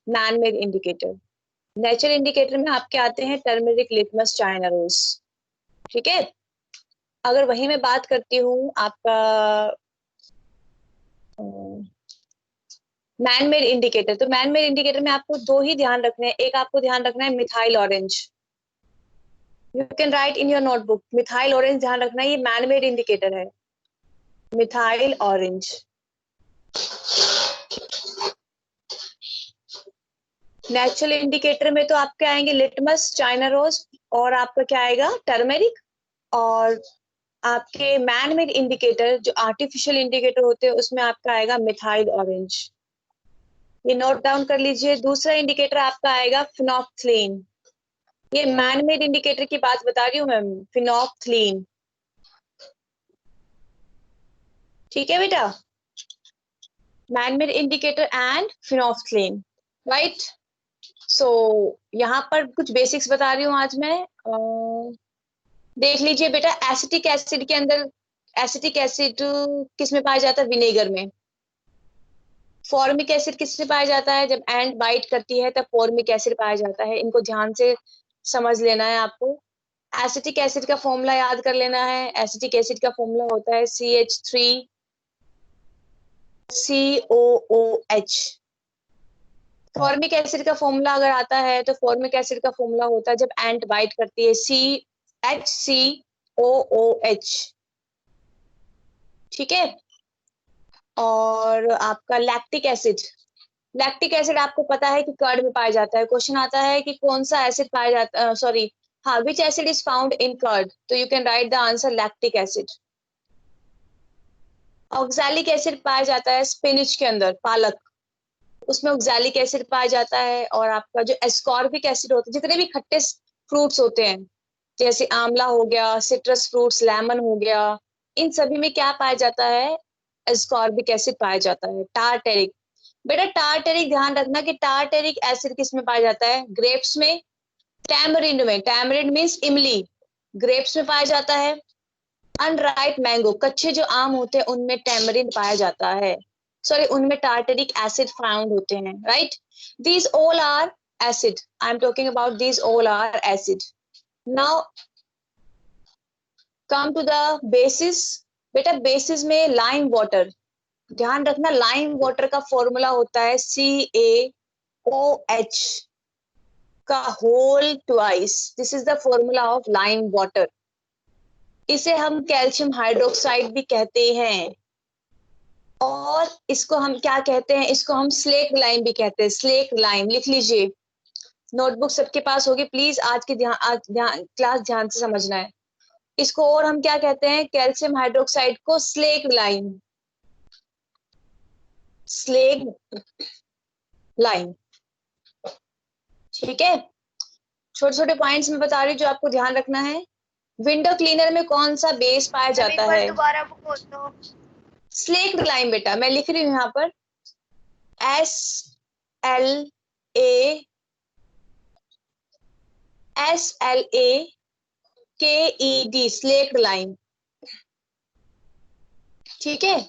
Man मेड indicator. Natural indicator में आपके आते हैं टर्मरिक, लिटमस, चाइना रोज। ठीक है, अगर वही मैं बात करती हूँ आपका मैन मेड इंडिकेटर, तो मैन मेड इंडिकेटर में आपको दो ही ध्यान रखने हैं। एक आपको ध्यान रखना है methyl orange, you can right in your notebook, methyl orange ध्यान रखना है, ये मैन मेड इंडिकेटर है, मिथाइल ऑरेंज। नेचुरल इंडिकेटर में तो आपके आएंगे लिटमस, चाइना रोज, और आपका क्या आएगा टर्मेरिक। और आपके मैन मेड इंडिकेटर जो आर्टिफिशियल इंडिकेटर होते हैं उसमें आपका आएगा मिथाइल ऑरेंज। ये नोट डाउन कर लीजिए। दूसरा इंडिकेटर आपका आएगा फिनोक्सीन, ये मैन मेड इंडिकेटर की बात बता रही हूँ मैम, फिनोक्सीन। ठीक है बेटा, मैन मेड इंडिकेटर एंड फिनोक्सीन, राइट। सो यहाँ पर कुछ बेसिक्स बता रही हूँ आज मैं। देख लीजिए बेटा, एसिटिक एसिड के अंदर, एसिटिक एसिड किस में पाया जाता है, विनेगर में। फॉर्मिक एसिड किससे पाया जाता है, जब एंट बाइट करती है तब फॉर्मिक एसिड पाया जाता है। इनको ध्यान से समझ लेना है आपको। एसिटिक एसिड का फॉर्मूला याद कर लेना है। एसिटिक एसिड का फॉर्मूला होता है CH3COOH। फॉर्मिक एसिड का फॉर्मूला अगर आता है तो फॉर्मिक एसिड का फॉर्मूला होता है जब एंट बाइट करती है, CHCOOH। ठीक है, और आपका लैक्टिक एसिड, लैक्टिक एसिड आपको पता है कि कर्ड में पाया जाता है। क्वेश्चन आता है कि कौन सा एसिड पाया जाता, सॉरी हाँ, which acid is found in curd, तो you can write the answer lactic acid. Oxalic acid पाया जाता है स्पिनिच के अंदर, पालक, उसमें ऑक्सैलिक एसिड पाया जाता है। और आपका जो एस्कॉर्बिक एसिड होता है, जितने भी खट्टे फ्रूट्स होते हैं जैसे आंवला हो गया, सिट्रस फ्रूट्स, लेमन हो गया, इन सभी में क्या पाया जाता है, एस्कॉर्बिक एसिड पाया जाता है। टारटेरिक, बेटा टारटेरिक ध्यान रखना कि टारटेरिक एसिड किस में पाया जाता है, ग्रेप्स में, टैमरिंड में, टैमरिंड मींस इमली, ग्रेप्स में पाया जाता है। अनराइप मैंगो, कच्चे जो आम होते हैं उनमें टैमरिंड पाया जाता है, सॉरी उनमें टारटेरिक एसिड फाउंड होते हैं, right. These all are acid, I am talking about these all are acid. Now come to the basis. बेटा बेसिस में लाइम वाटर, ध्यान रखना लाइम वाटर का फॉर्मूला होता है CaOH का whole twice, this is the formula of lime water. इसे हम कैल्शियम हाइड्रोक्साइड भी कहते हैं, और इसको हम क्या कहते हैं, इसको हम स्लेक लाइम भी कहते हैं, स्लेक लाइम। लिख लीजिए, नोटबुक सबके पास होगी, प्लीज आज की क्लास ध्यान से समझना है। इसको और हम क्या कहते हैं, कैल्शियम हाइड्रोक्साइड को स्लेक लाइम, स्लेक लाइम। ठीक है, छोटे छोटे पॉइंट्स में बता रही हूँ जो आपको ध्यान रखना है। विंडो क्लीनर में कौन सा बेस पाया जाता है, दोबारा बोल दो। Slack lime. बेटा मैं लिख रही हूँ यहाँ पर SLAKED, स्लेक लाइम। ठीक है,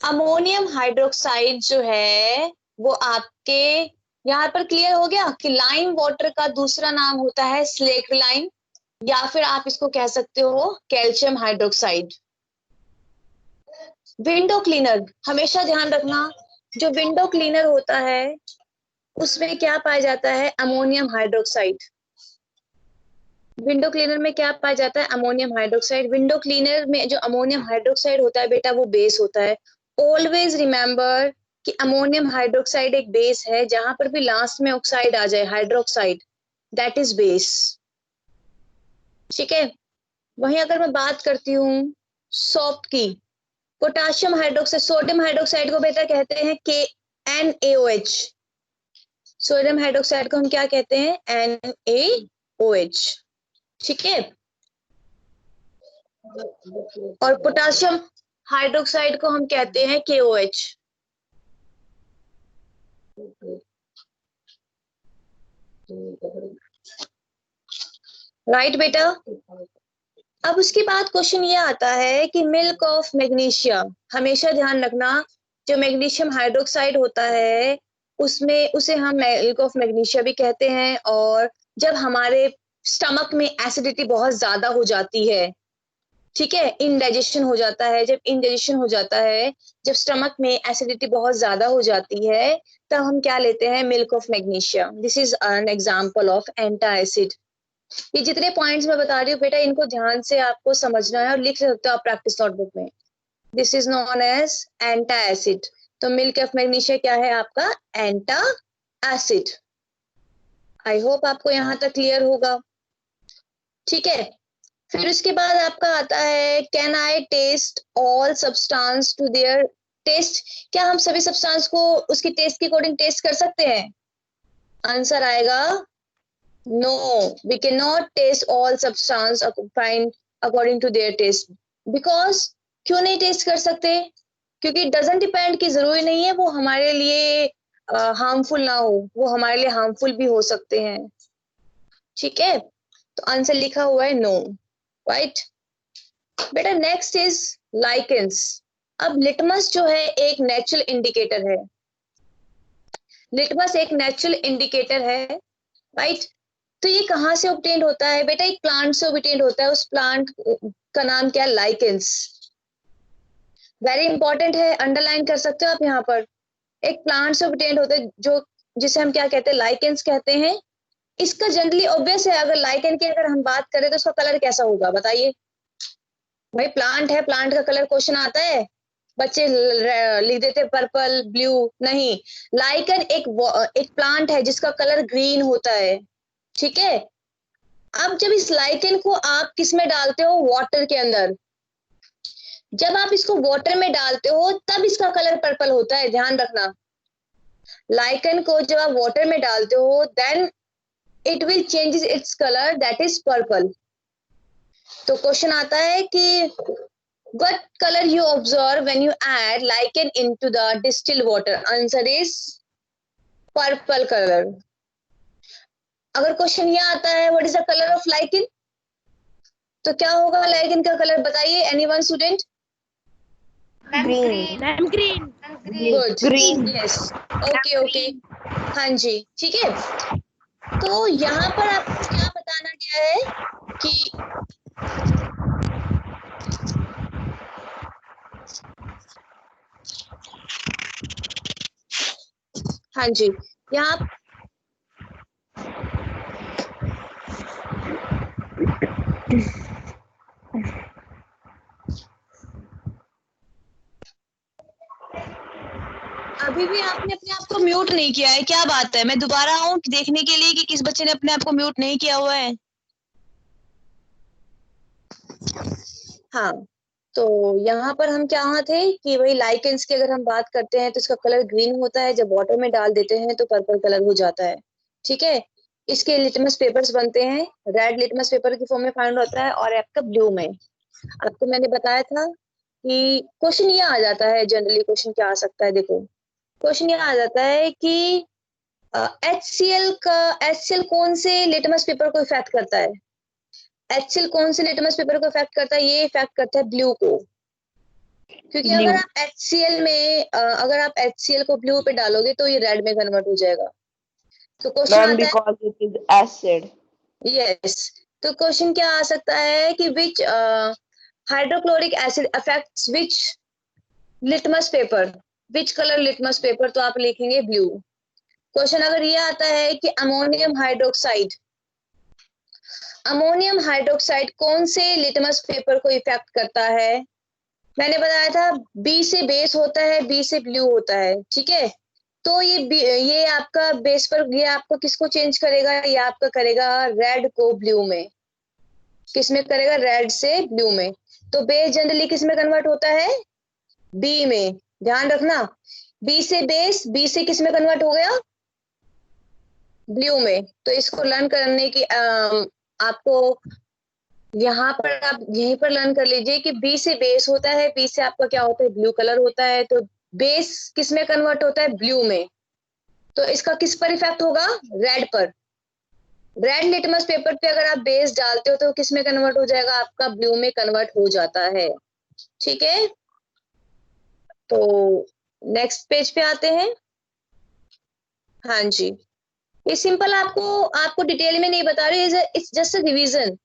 अमोनियम हाइड्रोक्साइड जो है वो आपके यहाँ पर क्लियर हो गया कि लाइम वाटर का दूसरा नाम होता है स्लेक लाइम, या फिर आप इसको कह सकते हो कैल्शियम हाइड्रोक्साइड। विंडो क्लीनर, हमेशा ध्यान रखना जो विंडो क्लीनर होता है उसमें क्या पाया जाता है, अमोनियम हाइड्रोक्साइड। विंडो क्लीनर में क्या पाया जाता है, अमोनियम हाइड्रोक्साइड। विंडो क्लीनर में जो अमोनियम हाइड्रोक्साइड होता है बेटा वो बेस होता है। ऑलवेज रिमेंबर कि अमोनियम हाइड्रोक्साइड एक बेस है, जहां पर भी लास्ट में ऑक्साइड आ जाए, हाइड्रोक्साइड, दैट इज बेस। ठीक है, वहीं अगर मैं बात करती हूँ सोप की, पोटाशियम हाइड्रोक्साइड, सोडियम हाइड्रोक्साइड को बेटा कहते हैं NaOH। सोडियम हाइड्रोक्साइड को हम क्या कहते हैं, NaOH। ठीक है, और पोटाशियम हाइड्रोक्साइड को हम कहते हैं KOH। राइट बेटा। अब उसके बाद क्वेश्चन ये आता है कि मिल्क ऑफ मैग्नीशिया, हमेशा ध्यान रखना जो मैग्नीशियम हाइड्रोक्साइड होता है उसमें उसे हम मिल्क ऑफ मैग्नीशिया भी कहते हैं। और जब हमारे स्टमक में एसिडिटी बहुत ज्यादा हो जाती है, ठीक है, इनडाइजेशन हो जाता है, जब इनडाइजेशन हो जाता है, जब स्टमक में एसिडिटी बहुत ज्यादा हो जाती है, तब हम क्या लेते हैं, milk of magnesia. This is an example of antacid. ये जितने पॉइंट्स मैं बता रही हूँ बेटा, इनको ध्यान से आपको समझना है और लिख सकते हो आप प्रैक्टिस नोटबुक में। This is known as antacid. तो मिल्क ऑफ मैग्नीशिया क्या है आपका, एंटा एसिड। आई होप आपको यहाँ तक क्लियर होगा, ठीक है। फिर उसके बाद आपका आता है, can I test all substance to their test. क्या हम सभी सब्सटेंस को उसकी टेस्ट के अकॉर्डिंग टेस्ट कर सकते हैं? आंसर आएगा no, we can not test all substance find according to their test. Because क्यों नहीं टेस्ट कर सकते? क्योंकि डजंट डिपेंड, की जरूरी नहीं है वो हमारे लिए हार्मफुल ना हो, वो हमारे लिए हार्मफुल भी हो सकते हैं, ठीक है। तो आंसर लिखा हुआ है नो, राइट। बेटा नेक्स्ट इज लाइकेंस। अब लिटमस जो है एक नेचुरल इंडिकेटर है, लिटमस एक नेचुरल इंडिकेटर है, राइट। तो ये कहाँ से ऑब्टेन्ड होता है बेटा? एक प्लांट से ऑब्टेन्ड होता है। उस प्लांट का नाम क्या है? लाइकेंस। वेरी इंपॉर्टेंट है, अंडरलाइन कर सकते हो आप यहाँ पर। एक प्लांट से ऑब्टेन्ड होता है जो, जिसे हम क्या कहते हैं, लाइकेंस कहते हैं। इसका जनरली ऑब्वियस है, अगर लाइकेन की अगर हम बात करें तो उसका कलर कैसा होगा बताइए भाई? प्लांट है, प्लांट का कलर क्वेश्चन आता है, बच्चे लिख देते पर्पल ब्लू, नहीं। लाइकन एक प्लांट है जिसका कलर ग्रीन होता है, ठीक है। अब जब इस लाइकन को आप किस में डालते हो? वाटर के अंदर। जब आप इसको वाटर में डालते हो तब इसका कलर पर्पल होता है, ध्यान रखना। लाइकन को जब आप वाटर में डालते हो then it will changes its colour, that is purple. तो क्वेश्चन आता है कि what color you observe when you add lichen into the distilled water? Answer is purple color. अगर क्वेश्चन ये आता है what is the color of lichen, तो क्या होगा lichen का कलर बताइए, anyone student? Green. Ma'am green. Good, green. Yes, okay okay, हाँ जी, ठीक है। तो यहाँ पर आपको क्या बताना गया है कि हाँ जी, यहाँ अभी भी आपने अपने आप को म्यूट नहीं किया है, क्या बात है? मैं दोबारा आऊं देखने के लिए कि किस बच्चे ने अपने आप को म्यूट नहीं किया हुआ है। हाँ, तो यहाँ पर हम क्या थे कि वही लाइकेंस की अगर हम बात करते हैं तो इसका कलर ग्रीन होता है, जब वाटर में डाल देते हैं तो पर्पल कलर हो जाता है, ठीक है। इसके लिटमस पेपर्स बनते हैं, रेड लिटमस पेपर की फॉर्म में फाइंड होता है और आपका ब्लू में। आपको मैंने बताया था कि क्वेश्चन ये आ जाता है, जनरली क्वेश्चन क्या आ सकता है, देखो क्वेश्चन ये आ जाता है कि HCl कौन से लिटमस पेपर को इफेक्ट करता है? HCl कौन से लिटमस पेपर को इफेक्ट करता है? ये इफेक्ट करता है ब्लू को। क्योंकि अगर आप HCl को ब्लू पे डालोगे तो ये रेड में कन्वर्ट हो जाएगा। तो क्वेश्चन मैम आता है, because it is acid. Yes, तो क्वेश्चन क्या आ सकता है कि which hydrochloric acid affects which litmus paper, which colour litmus paper, तो आप लिखेंगे ब्लू। क्वेश्चन अगर ये आता है कि अमोनियम हाइड्रोक्साइड कौन से लिटमस पेपर को इफेक्ट करता है? मैंने बताया था बी से बेस होता है, बी से ब्लू होता है, ठीक है। तो ये आपका बेस पर ये आपको किसको चेंज करेगा? ये आपका करेगा रेड को ब्लू में। किस में करेगा? रेड से ब्लू में। तो बेस जनरली किस में कन्वर्ट होता है? बी में, ध्यान रखना। बी से बेस, बी से किस में कन्वर्ट हो गया? ब्लू में। तो इसको लर्न करने की आपको यहाँ पर आप यहीं पर लर्न कर लीजिए कि बी से बेस होता है, बी से आपका क्या होता है? ब्लू कलर होता है। तो बेस किस में कन्वर्ट होता है? ब्लू में। तो इसका किस पर इफेक्ट होगा? रेड पर। रेड लिटमस पेपर पे अगर आप बेस डालते हो तो किस में कन्वर्ट हो जाएगा? आपका ब्लू में कन्वर्ट हो जाता है, ठीक है। तो नेक्स्ट पेज पे आते हैं। हाँ जी, ये सिंपल आपको आपको डिटेल में नहीं बता रही, इट्स जस्ट अ रिवीजन।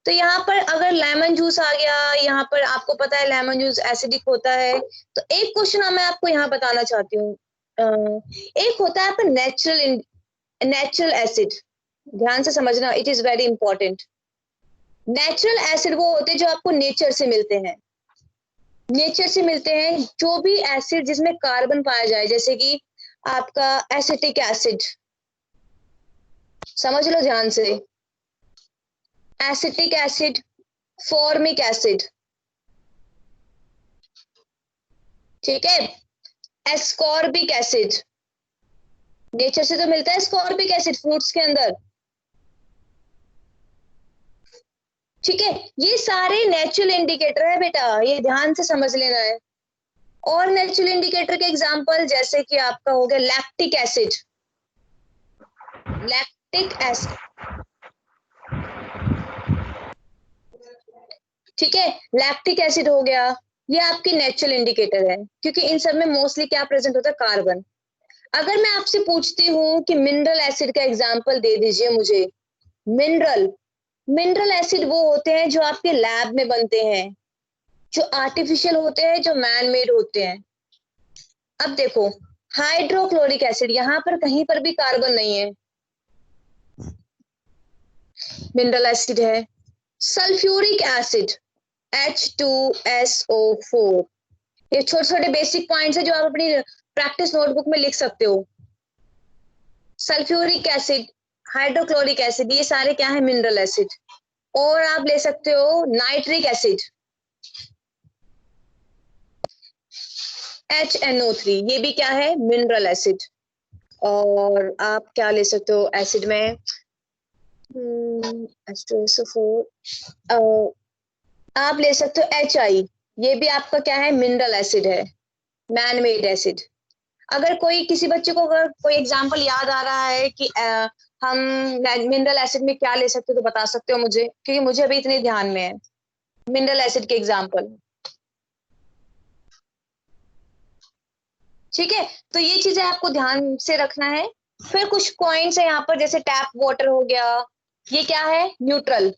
तो यहाँ पर अगर लेमन जूस आ गया, यहाँ पर आपको पता है लेमन जूस एसिडिक होता है। तो एक क्वेश्चन मैं आपको यहाँ बताना चाहती हूँ। एक होता है आपका नेचुरल एसिड। ध्यान से समझना, it is very important. Natural acid वो होते हैं जो आपको नेचर से मिलते हैं। नेचर से मिलते हैं जो भी एसिड जिसमें कार्बन पाया जाए, जैसे कि आपका एसिटिक एसिड, समझ लो ध्यान से। एसिटिक एसिड, फॉर्मिक एसिड, ठीक है। एस्कॉर्बिक एसिड, नेचर से तो मिलता है एस्कॉर्बिक एसिड फ्रूट्स के अंदर, ठीक है। ये सारे नेचुरल इंडिकेटर है बेटा, ये ध्यान से समझ लेना है। और नेचुरल इंडिकेटर के एग्जांपल जैसे कि आपका हो गया लैक्टिक एसिड। लैक्टिक एसिड, ठीक है, लैक्टिक एसिड हो गया। ये आपकी नेचुरल इंडिकेटर है, क्योंकि इन सब में मोस्टली क्या प्रेजेंट होता है, कार्बन। अगर मैं आपसे पूछती हूँ कि मिनरल एसिड का एग्जांपल दे दीजिए मुझे। मिनरल मिनरल एसिड वो होते हैं जो आपके लैब में बनते हैं, जो आर्टिफिशियल होते हैं, जो मैन मेड होते हैं। अब देखो, हाइड्रोक्लोरिक एसिड, यहां पर कहीं पर भी कार्बन नहीं है, मिनरल एसिड है। Sulphuric acid, H2SO4। ये छोटे छोटे बेसिक पॉइंट्स है जो आप अपनी प्रैक्टिस नोटबुक में लिख सकते हो। सल्फ्यूरिक एसिड, हाइड्रोक्लोरिक एसिड, ये सारे क्या है, मिनरल एसिड। और आप ले सकते हो नाइट्रिक एसिड, HNO3, ये भी क्या है, मिनरल एसिड। और आप क्या ले सकते हो एसिड में, H2SO4, आप ले सकते हो HI, ये भी आपका क्या है, मिनरल एसिड है, मैन मेड एसिड। अगर कोई किसी बच्चे को अगर कोई एग्जांपल याद आ रहा है कि हम मिनरल एसिड में क्या ले सकते हो तो बता सकते हो मुझे, क्योंकि मुझे अभी इतने ध्यान में है मिनरल एसिड के एग्जांपल, ठीक है। तो ये चीजें आपको ध्यान से रखना है। फिर कुछ पॉइंट्स है यहाँ पर, जैसे टैप वाटर हो गया, ये क्या है, न्यूट्रल।